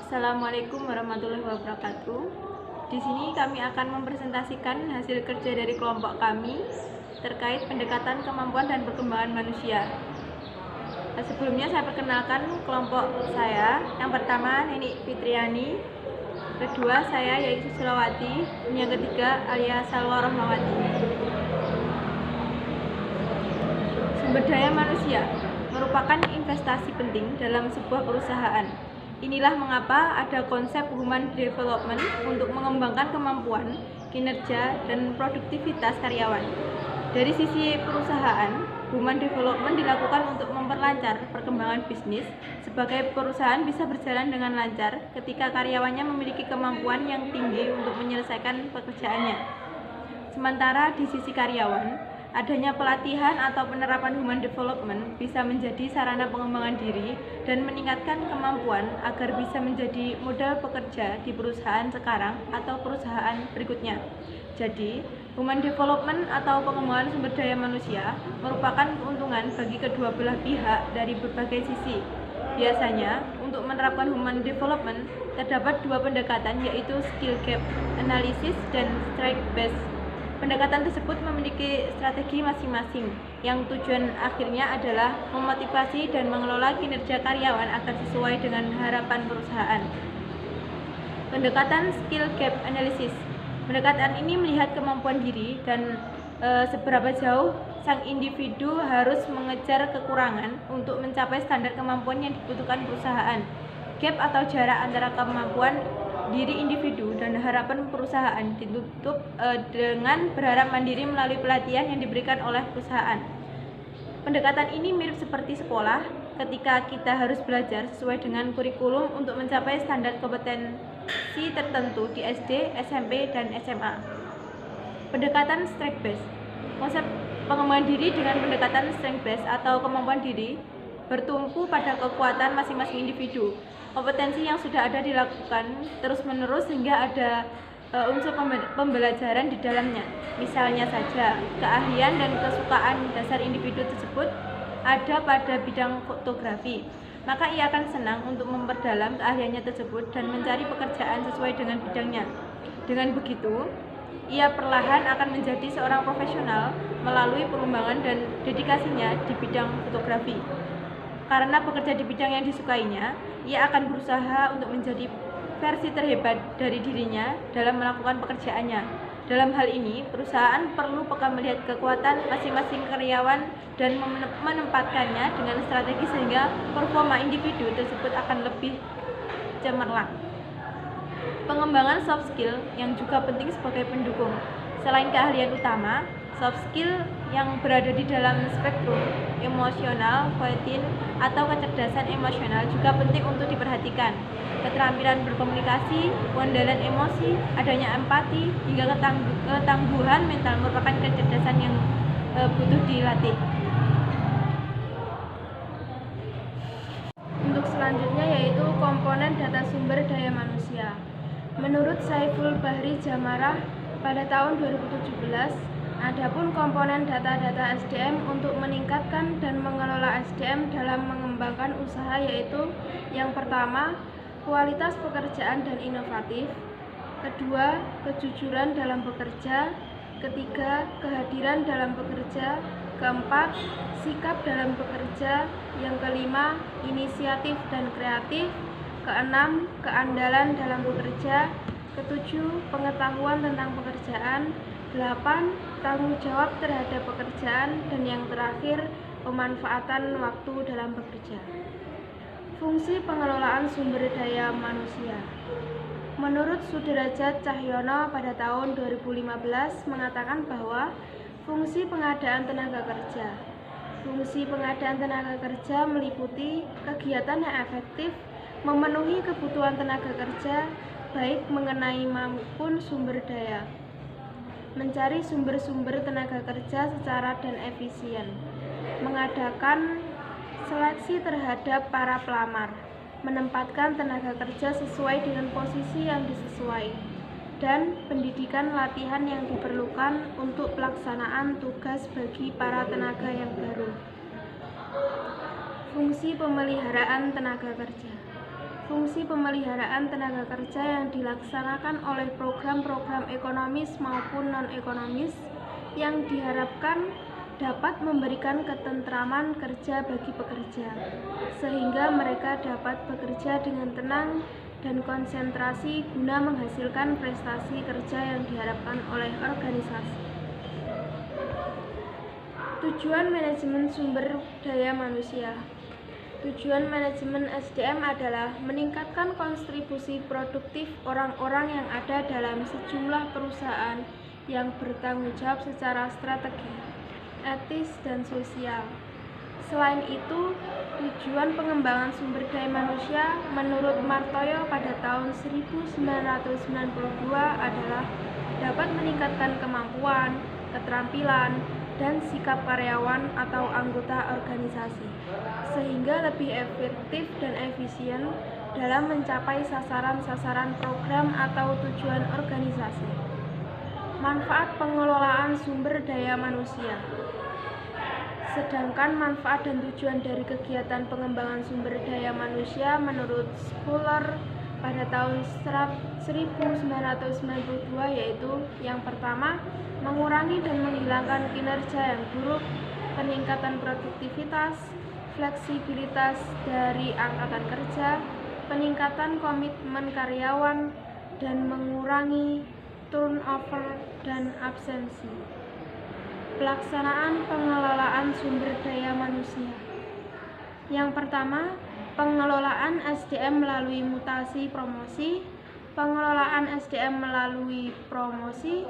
Assalamualaikum warahmatullahi wabarakatuh. Di sini kami akan mempresentasikan hasil kerja dari kelompok kami terkait pendekatan kemampuan dan perkembangan manusia. Sebelumnya saya perkenalkan kelompok saya. Yang pertama Nenek Fitriani, kedua saya yaitu Sulawati, yang ketiga Alia Salwa Rohmawati. Sumber daya manusia merupakan investasi penting dalam sebuah perusahaan. Inilah mengapa ada konsep human development untuk mengembangkan kemampuan, kinerja, dan produktivitas karyawan. Dari sisi perusahaan, human development dilakukan untuk memperlancar perkembangan bisnis. Sebagai perusahaan bisa berjalan dengan lancar ketika karyawannya memiliki kemampuan yang tinggi untuk menyelesaikan pekerjaannya. Sementara di sisi karyawan, adanya pelatihan atau penerapan human development bisa menjadi sarana pengembangan diri dan meningkatkan kemampuan agar bisa menjadi modal pekerja di perusahaan sekarang atau perusahaan berikutnya. Jadi, human development atau pengembangan sumber daya manusia merupakan keuntungan bagi kedua belah pihak dari berbagai sisi. Biasanya, untuk menerapkan human development, terdapat dua pendekatan, yaitu skill gap analysis dan strength-based. Pendekatan tersebut memiliki strategi masing-masing, yang tujuan akhirnya adalah memotivasi dan mengelola kinerja karyawan agar sesuai dengan harapan perusahaan. Pendekatan skill gap analysis. Pendekatan ini melihat kemampuan diri dan seberapa jauh sang individu harus mengejar kekurangan untuk mencapai standar kemampuan yang dibutuhkan perusahaan. Gap atau jarak antara kemampuan diri individu dan harapan perusahaan ditutup dengan berharap mandiri melalui pelatihan yang diberikan oleh perusahaan. Pendekatan ini mirip seperti sekolah, ketika kita harus belajar sesuai dengan kurikulum untuk mencapai standar kompetensi tertentu di SD, SMP, dan SMA. Pendekatan strength based. Konsep pengembangan diri dengan pendekatan strength based atau kemampuan diri bertumpu pada kekuatan masing-masing individu. Kompetensi yang sudah ada dilakukan terus-menerus sehingga ada unsur pembelajaran di dalamnya. Misalnya saja, keahlian dan kesukaan dasar individu tersebut ada pada bidang fotografi, maka ia akan senang untuk memperdalam keahliannya tersebut dan mencari pekerjaan sesuai dengan bidangnya. Dengan begitu, ia perlahan akan menjadi seorang profesional melalui pengembangan dan dedikasinya di bidang fotografi. Karena bekerja di bidang yang disukainya, ia akan berusaha untuk menjadi versi terhebat dari dirinya dalam melakukan pekerjaannya. Dalam hal ini, perusahaan perlu peka melihat kekuatan masing-masing karyawan dan menempatkannya dengan strategi sehingga performa individu tersebut akan lebih cemerlang. Pengembangan soft skill yang juga penting sebagai pendukung. Selain keahlian utama, soft skill yang berada di dalam spektrum emosional, quotient, atau kecerdasan emosional juga penting untuk diperhatikan. Keterampilan berkomunikasi, pengendalian emosi, adanya empati, hingga ketangguhan mental merupakan kecerdasan yang butuh dilatih. Untuk selanjutnya yaitu komponen data sumber daya manusia. Menurut Saiful Bahri Jamarah pada tahun 2017, adapun komponen data-data SDM untuk meningkatkan dan mengelola SDM dalam mengembangkan usaha yaitu yang pertama, kualitas pekerjaan dan inovatif, kedua, kejujuran dalam bekerja, ketiga, kehadiran dalam bekerja, keempat, sikap dalam bekerja, yang kelima, inisiatif dan kreatif, keenam, keandalan dalam bekerja, ketujuh, pengetahuan tentang pekerjaan, 8. Tanggung jawab terhadap pekerjaan, dan yang terakhir, pemanfaatan waktu dalam bekerja. Fungsi pengelolaan sumber daya manusia. Menurut Sudrajat Cahyono pada tahun 2015 mengatakan bahwa fungsi pengadaan tenaga kerja. Fungsi pengadaan tenaga kerja meliputi kegiatan yang efektif memenuhi kebutuhan tenaga kerja baik mengenai maupun sumber daya. Mencari sumber-sumber tenaga kerja secara dan efisien, mengadakan seleksi terhadap para pelamar, menempatkan tenaga kerja sesuai dengan posisi yang disesuai, dan pendidikan latihan yang diperlukan untuk pelaksanaan tugas bagi para tenaga yang baru. Fungsi pemeliharaan tenaga kerja. fungsi pemeliharaan tenaga kerja yang dilaksanakan oleh program-program ekonomis maupun non-ekonomis yang diharapkan dapat memberikan ketentraman kerja bagi pekerja, sehingga mereka dapat bekerja dengan tenang dan konsentrasi guna menghasilkan prestasi kerja yang diharapkan oleh organisasi. Tujuan manajemen sumber daya manusia. Tujuan manajemen SDM adalah meningkatkan kontribusi produktif orang-orang yang ada dalam sejumlah perusahaan yang bertanggung jawab secara strategi, etis, dan sosial. Selain itu, tujuan pengembangan sumber daya manusia menurut Martoyo pada tahun 1992 adalah dapat meningkatkan kemampuan, keterampilan, dan sikap karyawan atau anggota organisasi, sehingga lebih efektif dan efisien dalam mencapai sasaran-sasaran program atau tujuan organisasi. Manfaat pengelolaan sumber daya manusia. Sedangkan manfaat dan tujuan dari kegiatan pengembangan sumber daya manusia menurut Schuler pada tahun 1992 yaitu yang pertama, mengurangi dan menghilangkan kinerja yang buruk, peningkatan produktivitas, fleksibilitas dari angkatan kerja, peningkatan komitmen karyawan, dan mengurangi turnover dan absensi. Pelaksanaan pengelolaan sumber daya manusia. Yang pertama, pengelolaan SDM melalui mutasi promosi, pengelolaan SDM melalui promosi,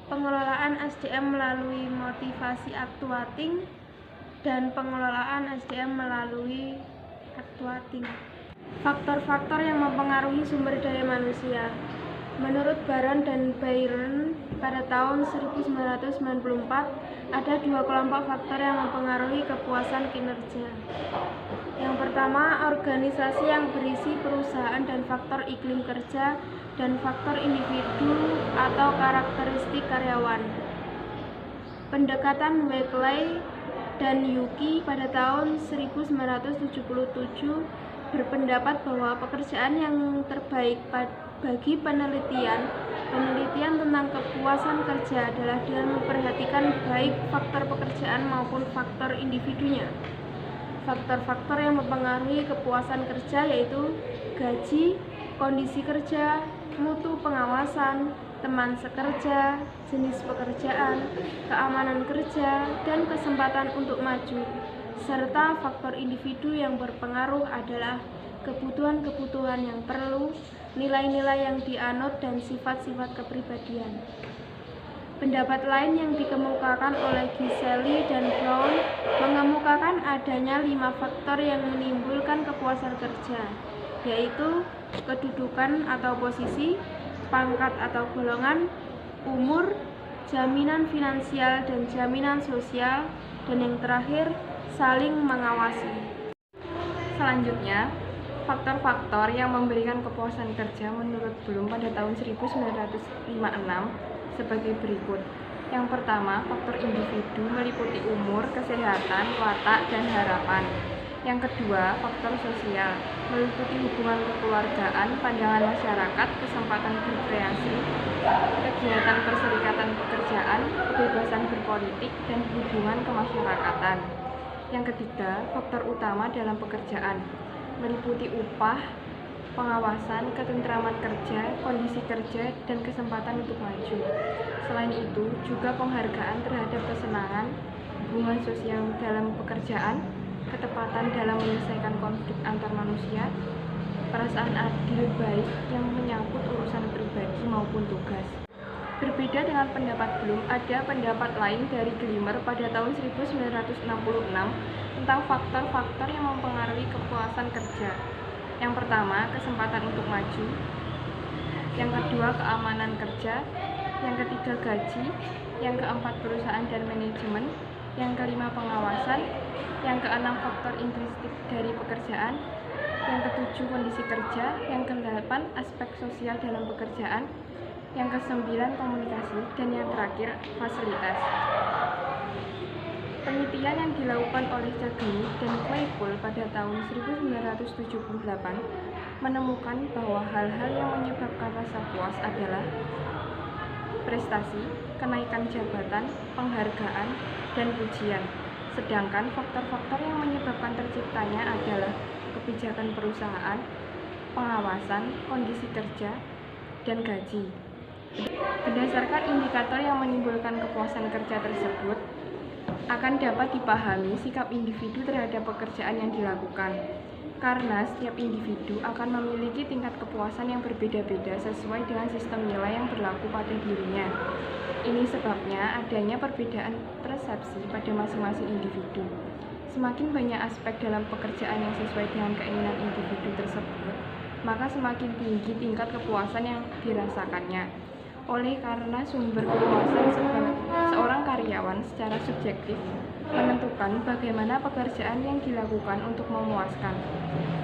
pengelolaan SDM melalui motivasi actuating, dan pengelolaan SDM melalui actuating. Faktor-faktor yang mempengaruhi sumber daya manusia. Menurut Baron dan Byron pada tahun 1994, ada dua kelompok faktor yang mempengaruhi kepuasan kinerja. Yang pertama, organisasi yang berisi perusahaan dan faktor iklim kerja dan faktor individu atau karakteristik karyawan. Pendekatan Wakeley dan Yuki pada tahun 1977 berpendapat bahwa pekerjaan yang terbaik bagi penelitian tentang kepuasan kerja adalah dengan memperhatikan baik faktor pekerjaan maupun faktor individunya. Faktor-faktor yang mempengaruhi kepuasan kerja yaitu gaji, kondisi kerja, mutu pengawasan, teman sekerja, jenis pekerjaan, keamanan kerja, dan kesempatan untuk maju, serta faktor individu yang berpengaruh adalah kebutuhan-kebutuhan yang perlu, nilai-nilai yang dianut, dan sifat-sifat kepribadian. Pendapat lain yang dikemukakan oleh Giseli dan Brown mengemukakan adanya 5 faktor yang menimbulkan kepuasan kerja, yaitu kedudukan atau posisi, pangkat atau golongan, umur, jaminan finansial dan jaminan sosial, dan yang terakhir, saling mengawasi. Selanjutnya, faktor-faktor yang memberikan kepuasan kerja menurut Bloom pada tahun 1956 sebagai berikut. Yang pertama, faktor individu meliputi umur, kesehatan, watak, dan harapan. Yang kedua, faktor sosial meliputi hubungan kekeluargaan, pandangan masyarakat, kesempatan berkreasi, kegiatan perserikatan pekerjaan, kebebasan berpolitik, dan hubungan kemasyarakatan. Yang ketiga, faktor utama dalam pekerjaan meliputi upah, pengawasan, ketentraman kerja, kondisi kerja, dan kesempatan untuk maju. Selain itu, juga penghargaan terhadap kesenangan, hubungan sosial dalam pekerjaan, ketepatan dalam menyelesaikan konflik antar manusia, perasaan adil baik yang menyangkut urusan pribadi maupun tugas. Berbeda dengan pendapat Bloom, ada pendapat lain dari Glimmer pada tahun 1966 tentang faktor-faktor yang mempengaruhi kepuasan kerja. Yang pertama, kesempatan untuk maju. Yang kedua, keamanan kerja. Yang ketiga, gaji. Yang keempat, perusahaan dan manajemen. Yang kelima, pengawasan. Yang keenam, faktor intrinsik dari pekerjaan. Yang ketujuh, kondisi kerja. Yang kedelapan, aspek sosial dalam pekerjaan. Yang kesembilan, komunikasi. Dan yang terakhir, fasilitas. Penelitian yang dilakukan oleh Cagni dan Claypool pada tahun 1978 menemukan bahwa hal-hal yang menyebabkan rasa puas adalah prestasi, kenaikan jabatan, penghargaan, dan pujian. Sedangkan faktor-faktor yang menyebabkan terciptanya adalah kebijakan perusahaan, pengawasan, kondisi kerja, dan gaji. Berdasarkan indikator yang menimbulkan kepuasan kerja tersebut, akan dapat dipahami sikap individu terhadap pekerjaan yang dilakukan. Karena setiap individu akan memiliki tingkat kepuasan yang berbeda-beda sesuai dengan sistem nilai yang berlaku pada dirinya. Ini sebabnya adanya perbedaan persepsi pada masing-masing individu. Semakin banyak aspek dalam pekerjaan yang sesuai dengan keinginan individu tersebut, maka semakin tinggi tingkat kepuasan yang dirasakannya. Oleh karena sumber kepuasan seorang karyawan secara subjektif menentukan bagaimana pekerjaan yang dilakukan untuk memuaskan.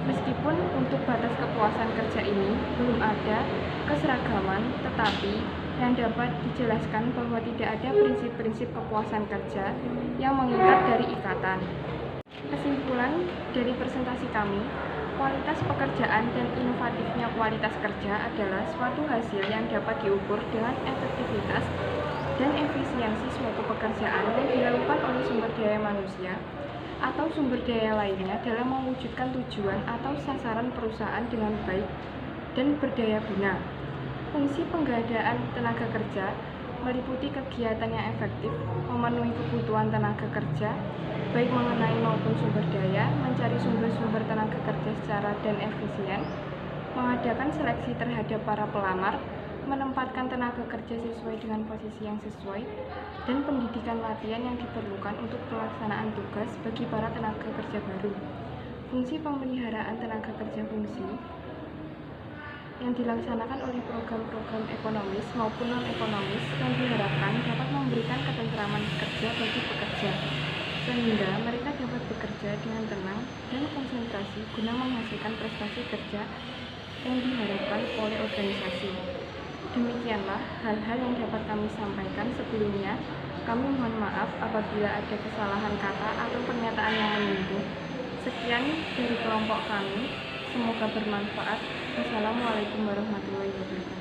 Meskipun untuk batas kepuasan kerja ini belum ada keseragaman, tetapi yang dapat dijelaskan bahwa tidak ada prinsip-prinsip kepuasan kerja yang mengikat dari ikatan. Kesimpulan dari presentasi kami, kualitas pekerjaan dan inovatifnya kualitas kerja adalah suatu hasil yang dapat diukur dengan efektivitas dan efisiensi suatu pekerjaan yang dilakukan oleh sumber daya manusia atau sumber daya lainnya dalam mewujudkan tujuan atau sasaran perusahaan dengan baik dan berdaya guna. Fungsi penggadaan tenaga kerja meliputi kegiatan yang efektif, memenuhi kebutuhan tenaga kerja, baik mengenai maupun sumber daya, mencari sumber-sumber tenaga kerja secara dan efisien, mengadakan seleksi terhadap para pelamar, menempatkan tenaga kerja sesuai dengan posisi yang sesuai, dan pendidikan latihan yang diperlukan untuk pelaksanaan tugas bagi para tenaga kerja baru. Fungsi pemeliharaan tenaga kerja fungsi yang dilaksanakan oleh program-program ekonomis maupun non-ekonomis yang diharapkan dapat memberikan ketentraman kerja bagi pekerja, sehingga mereka dapat bekerja dengan tenang dan konsentrasi guna menghasilkan prestasi kerja yang diharapkan oleh organisasi. Demikianlah hal-hal yang dapat kami sampaikan sebelumnya. Kami mohon maaf apabila ada kesalahan kata atau pernyataan yang menyinggung. Sekian dari kelompok kami. Semoga bermanfaat. Wassalamualaikum warahmatullahi wabarakatuh.